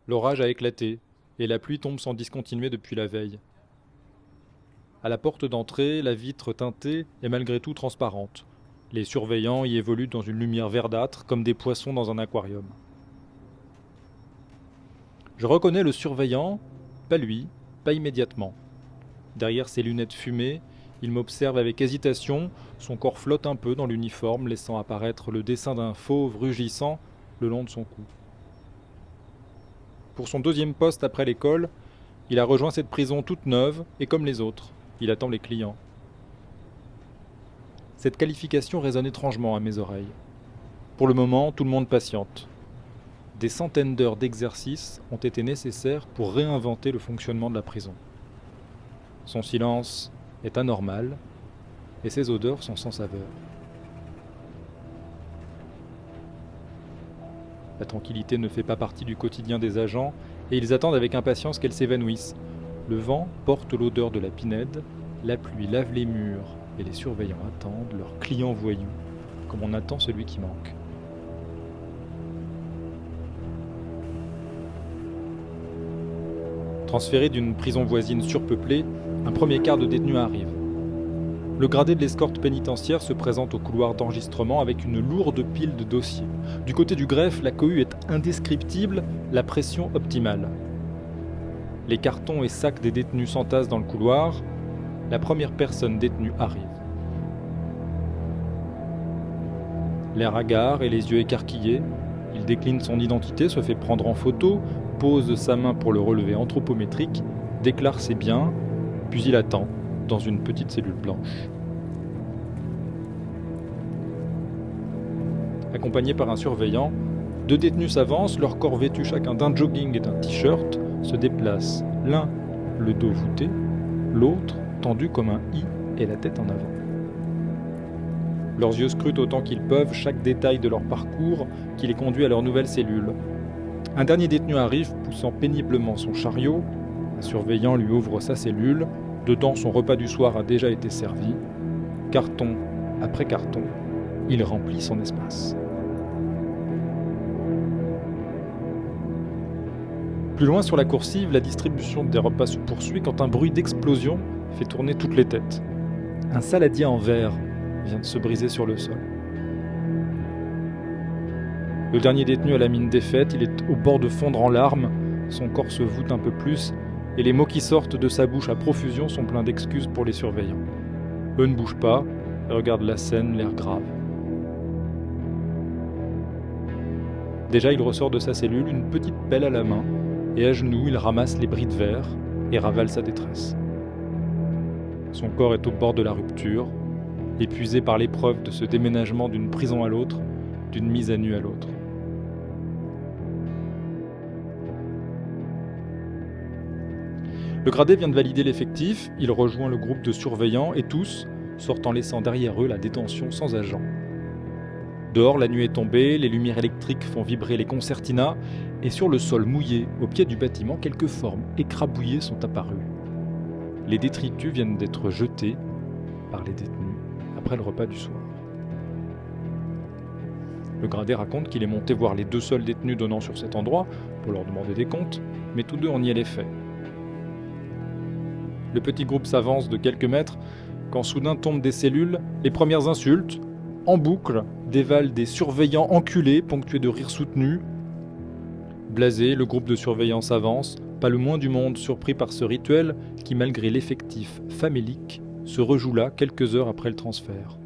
L'orage a éclaté, et la pluie tombe sans discontinuer depuis la veille. À la porte d'entrée, la vitre teintée est malgré tout transparente. Les surveillants y évoluent dans une lumière verdâtre, comme des poissons dans un aquarium. Je reconnais le surveillant, pas lui, pas immédiatement. Derrière ses lunettes fumées, il m'observe avec hésitation, son corps flotte un peu dans l'uniforme, laissant apparaître le dessin d'un fauve rugissant le long de son cou. Pour son deuxième poste après l'école, il a rejoint cette prison toute neuve et comme les autres, il attend les clients. Cette qualification résonne étrangement à mes oreilles. Pour le moment, tout le monde patiente. Des centaines d'heures d'exercice ont été nécessaires pour réinventer le fonctionnement de la prison. Son silence est anormal et ses odeurs sont sans saveur. La tranquillité ne fait pas partie du quotidien des agents et ils attendent avec impatience qu'elle s'évanouisse. Le vent porte l'odeur de la pinède, la pluie lave les murs et les surveillants attendent leur client voyou, comme on attend celui qui manque. Transféré d'une prison voisine surpeuplée, un premier quart de détenus arrive. Le gradé de l'escorte pénitentiaire se présente au couloir d'enregistrement avec une lourde pile de dossiers. Du côté du greffe, la cohue est indescriptible, la pression optimale. Les cartons et sacs des détenus s'entassent dans le couloir. La première personne détenue arrive. L'air hagard et les yeux écarquillés, il décline son identité, se fait prendre en photo, pose sa main pour le relevé anthropométrique, déclare ses biens, puis il attend dans une petite cellule blanche. Accompagnés par un surveillant, deux détenus s'avancent, leur corps vêtus chacun d'un jogging et d'un t-shirt, se déplacent, l'un le dos voûté, l'autre tendu comme un i et la tête en avant. Leurs yeux scrutent autant qu'ils peuvent chaque détail de leur parcours qui les conduit à leur nouvelle cellule. Un dernier détenu arrive, poussant péniblement son chariot. Un surveillant lui ouvre sa cellule. Dedans, son repas du soir a déjà été servi. Carton après carton, il remplit son espace. Plus loin sur la coursive, la distribution des repas se poursuit quand un bruit d'explosion fait tourner toutes les têtes. Un saladier en verre vient de se briser sur le sol. Le dernier détenu a la mine défaite, il est au bord de fondre en larmes, son corps se voûte un peu plus, et les mots qui sortent de sa bouche à profusion sont pleins d'excuses pour les surveillants. Eux ne bougent pas et regardent la scène, l'air grave. Déjà, il ressort de sa cellule, une petite pelle à la main, et à genoux, il ramasse les bris de verre et ravale sa détresse. Son corps est au bord de la rupture, épuisé par l'épreuve de ce déménagement d'une prison à l'autre, d'une mise à nu à l'autre. Le gradé vient de valider l'effectif, il rejoint le groupe de surveillants et tous sortent en laissant derrière eux la détention sans agent. Dehors, la nuit est tombée, les lumières électriques font vibrer les concertinas et sur le sol mouillé, au pied du bâtiment, quelques formes écrabouillées sont apparues. Les détritus viennent d'être jetés par les détenus après le repas du soir. Le gradé raconte qu'il est monté voir les deux seuls détenus donnant sur cet endroit pour leur demander des comptes, mais tous deux ont nié les faits. Le petit groupe s'avance de quelques mètres quand soudain tombent des cellules, les premières insultes, en boucle, dévalent des surveillants enculés ponctués de rires soutenus. Blasé, le groupe de surveillants s'avance, pas le moins du monde surpris par ce rituel qui, malgré l'effectif famélique, se rejoue là quelques heures après le transfert.